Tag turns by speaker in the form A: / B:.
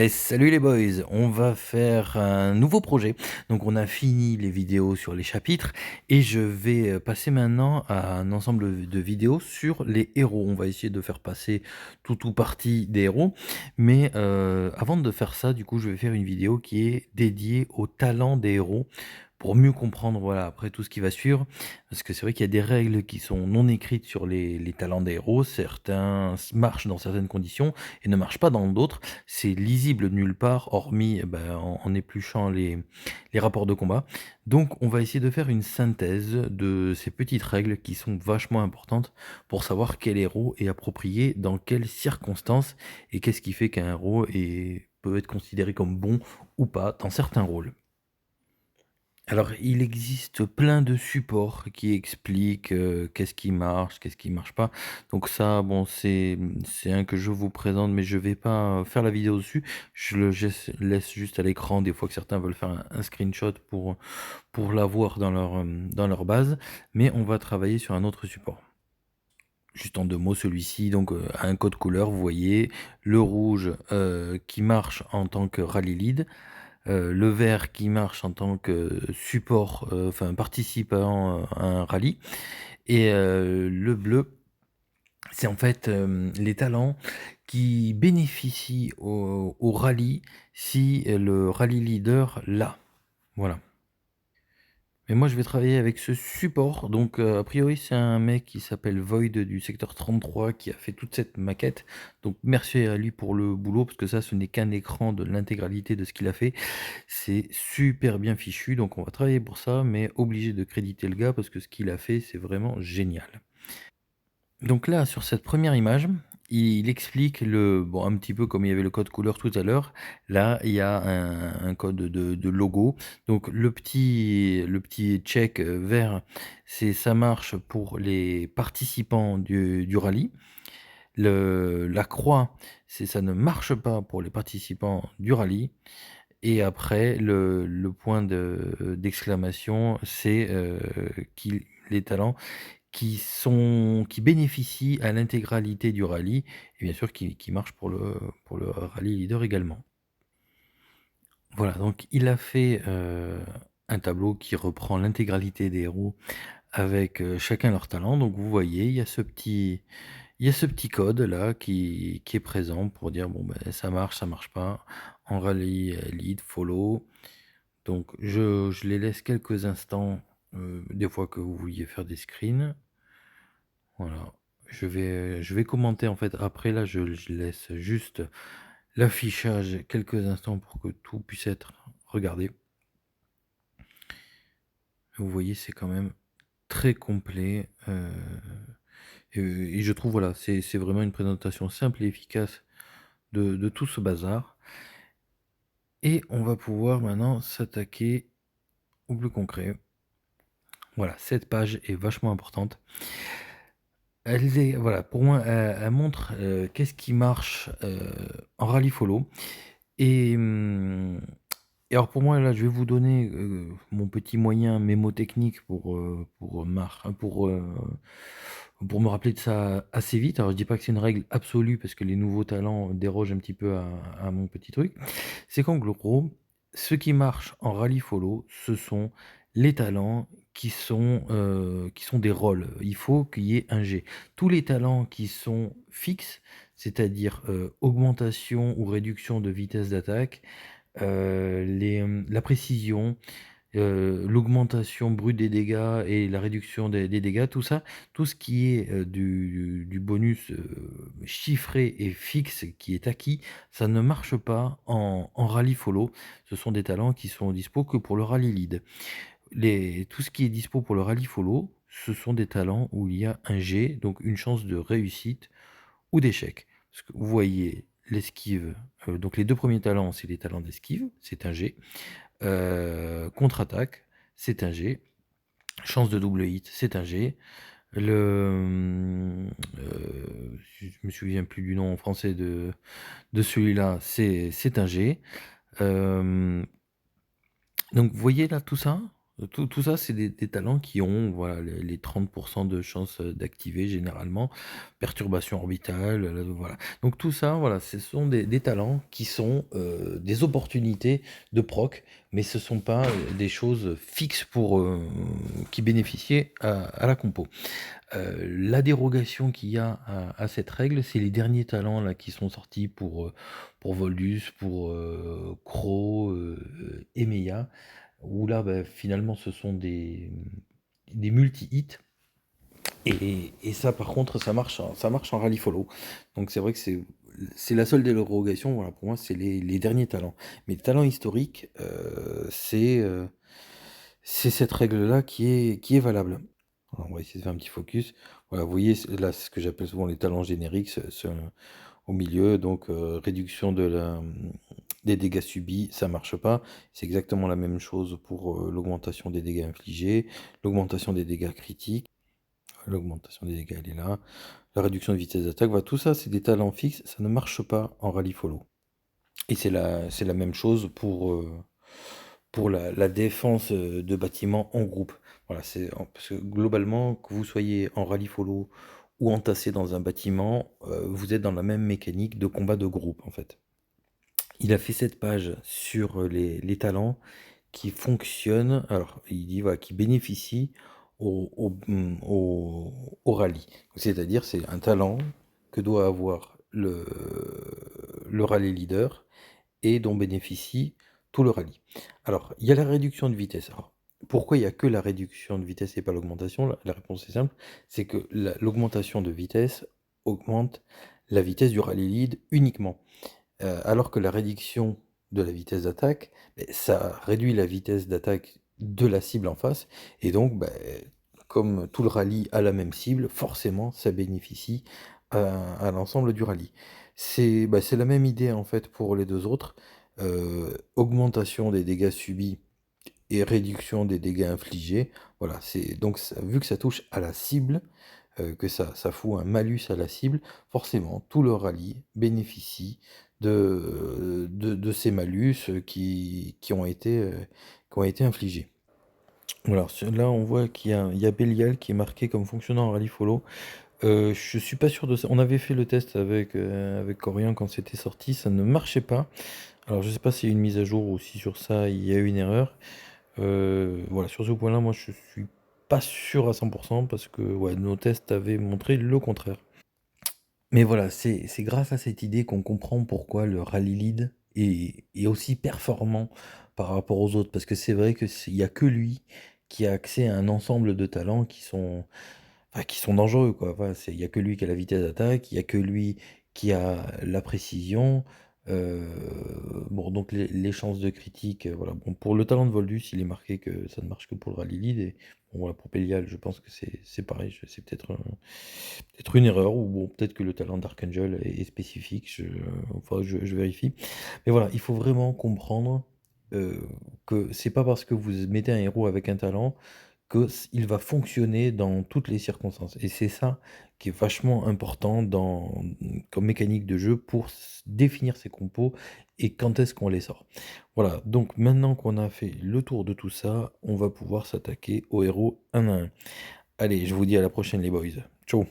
A: Salut les boys, on va faire un nouveau projet. Donc on a fini les vidéos sur les chapitres et je vais passer maintenant à un ensemble de vidéos sur les héros. On va essayer de faire passer tout ou partie des héros. Mais avant de faire ça, du coup, je vais faire une vidéo qui est dédiée au talent des héros pour mieux comprendre, voilà, après tout ce qui va suivre. Parce que c'est vrai qu'il y a des règles qui sont non écrites sur les talents des héros. Certains marchent dans certaines conditions et ne marchent pas dans d'autres. C'est lisible nulle part, hormis en épluchant les rapports de combat. Donc on va essayer de faire une synthèse de ces petites règles qui sont vachement importantes pour savoir quel héros est approprié dans quelles circonstances et qu'est-ce qui fait qu'un héros peut être considéré comme bon ou pas dans certains rôles. Alors, il existe plein de supports qui expliquent, qu'est-ce qui marche, qu'est-ce qui marche pas. Donc ça, bon, c'est un que je vous présente, mais je vais pas faire la vidéo dessus. Je le laisse juste à l'écran, des fois que certains veulent faire un screenshot pour l'avoir dans leur base, mais on va travailler sur un autre support. Juste en 2 mots, celui-ci donc, a un code couleur, vous voyez. Le rouge, qui marche en tant que rally lead, le vert qui marche en tant que support, enfin participant, à un rallye et le bleu, c'est en fait, les talents qui bénéficient au rallye si le rallye leader l'a. Voilà. Mais moi, je vais travailler avec ce support. Donc, a priori, c'est un mec qui s'appelle Void du secteur 33 qui a fait toute cette maquette. Donc, merci à lui pour le boulot, parce que ça, ce n'est qu'un écran de l'intégralité de ce qu'il a fait. C'est super bien fichu, donc on va travailler pour ça, mais obligé de créditer le gars parce que ce qu'il a fait, c'est vraiment génial. Donc là, sur cette première image, il explique bon, un petit peu comme il y avait le code couleur tout à l'heure, là, il y a un code de logo. Donc le petit check vert, ça marche pour les participants du rallye. La croix, ça ne marche pas pour les participants du rallye. Et après, le point d'exclamation, c'est les talents qui bénéficient à l'intégralité du rallye et bien sûr qui marchent pour le rallye leader également. Voilà, donc il a fait, un tableau qui reprend l'intégralité des héros avec, chacun leur talent. Donc vous voyez, il y a ce petit code là qui est présent pour dire: «Bon, ben ça marche pas». En rallye, lead, follow. Donc je les laisse quelques instants, des fois que vous vouliez faire des screens. Voilà, je vais commenter en fait après là, je laisse juste l'affichage quelques instants pour que tout puisse être regardé. Vous voyez, c'est quand même très complet, et je trouve voilà, c'est vraiment une présentation simple et efficace de tout ce bazar et on va pouvoir maintenant s'attaquer au plus concret. Voilà, cette page est vachement importante. Elle est voilà, pour moi, elle montre, qu'est-ce qui marche, en rallye follow et et alors pour moi, là, je vais vous donner, mon petit moyen mémotechnique pour me rappeler de ça assez vite. Alors je dis pas que c'est une règle absolue parce que les nouveaux talents dérogent un petit peu à mon petit truc. C'est qu'en gros, ce qui marche en rallye follow, ce sont les talents qui sont des rôles. Il faut qu'il y ait un G. Tous les talents qui sont fixes, c'est-à-dire, augmentation ou réduction de vitesse d'attaque, la précision, l'augmentation brute des dégâts et la réduction des dégâts, tout ça, tout ce qui est, du bonus, chiffré et fixe qui est acquis, ça ne marche pas en rallye follow. Ce sont des talents qui sont dispo que pour le rallye lead. Tout ce qui est dispo pour le rallye follow, ce sont des talents où il y a un G, donc une chance de réussite ou d'échec. Parce que vous voyez l'esquive, donc les 2 premiers talents, c'est les talents d'esquive, c'est un G. Contre-attaque, c'est un G. Chance de double hit, c'est un G. Je me souviens plus du nom en français de celui-là, c'est un G. Hem, donc vous voyez là tout ça? Tout ça, c'est des talents qui ont, voilà, les 30 de chances, d'activer généralement. Perturbation orbitale, voilà. Donc tout ça, voilà, ce sont des talents qui sont, des opportunités de proc, mais ce sont pas, des choses fixes pour, qui bénéficiaient à la compo. La dérogation qu'il y a à cette règle, c'est les derniers talents là qui sont sortis pour Voldus, pour, Croc, et Maya, où là, bah, finalement ce sont des multi-hits et ça par contre ça marche en rallye follow. Donc c'est vrai que c'est la seule dérogation, voilà, pour moi c'est les derniers talents. Mais le talent historique, c'est cette règle-là qui est valable. Alors, on va essayer de faire un petit focus. Voilà, vous voyez, là, c'est ce que j'appelle souvent les talents génériques, au milieu. Donc, réduction des dégâts subis, ça marche pas. C'est exactement la même chose pour l'augmentation des dégâts infligés, l'augmentation des dégâts critiques. L'augmentation des dégâts, elle est là. La réduction de vitesse d'attaque, voilà, tout ça, c'est des talents fixes, ça ne marche pas en rallye follow. Et c'est la même chose pour la défense de bâtiments en groupe. Voilà, parce que globalement, que vous soyez en rallye follow ou entassé dans un bâtiment, vous êtes dans la même mécanique de combat de groupe en fait. Il a fait cette page sur les talents qui fonctionnent, alors il dit voilà, qui bénéficient au rallye. C'est-à-dire c'est un talent que doit avoir le rallye leader et dont bénéficie tout le rallye. Alors, il y a la réduction de vitesse. Alors, pourquoi il n'y a que la réduction de vitesse et pas l'augmentation? La réponse est simple, c'est que l'augmentation de vitesse augmente la vitesse du rallye lead uniquement. Alors que la réduction de la vitesse d'attaque, ça réduit la vitesse d'attaque de la cible en face, et donc, comme tout le rallye a la même cible, forcément, ça bénéficie à l'ensemble du rallye. C'est la même idée en fait pour les deux autres. Augmentation des dégâts subis et réduction des dégâts infligés. Voilà, donc vu que ça touche à la cible, que ça fout un malus à la cible, forcément, tout le rallye bénéficie de ces malus qui ont été infligés. Voilà, là on voit qu'il y a Belial qui est marqué comme fonctionnant en rallye follow. Je suis pas sûr de ça. On avait fait le test avec Corian quand c'était sorti, ça ne marchait pas. Alors je sais pas s'il y a une mise à jour ou si sur ça il y a une erreur. Voilà, sur ce point-là, moi je suis pas sûr à 100 parce que ouais, nos tests avaient montré le contraire. Mais voilà, c'est grâce à cette idée qu'on comprend pourquoi le rallye lead est aussi performant par rapport aux autres. Parce que c'est vrai que il y a que lui qui a accès à un ensemble de talents qui sont dangereux, quoi. Voilà, il y a que lui qui a la vitesse d'attaque, il y a que lui qui a la précision. euh, bon, donc les chances de critique, voilà. Bon, pour le talent de Voldus, il est marqué que ça ne marche que pour le rallye lead. Et bon, voilà, pour Belial, je pense que c'est pareil. C'est peut-être une erreur, ou bon, peut-être que le talent d'Archangel est spécifique. Enfin, je vérifie. Mais voilà, il faut vraiment comprendre que c'est pas parce que vous mettez un héros avec un talent qu'il va fonctionner dans toutes les circonstances. Et c'est ça qui est vachement important comme mécanique de jeu pour définir ses compos et quand est-ce qu'on les sort. Voilà, donc maintenant qu'on a fait le tour de tout ça, on va pouvoir s'attaquer aux héros un à un. Allez, je vous dis à la prochaine les boys. Ciao.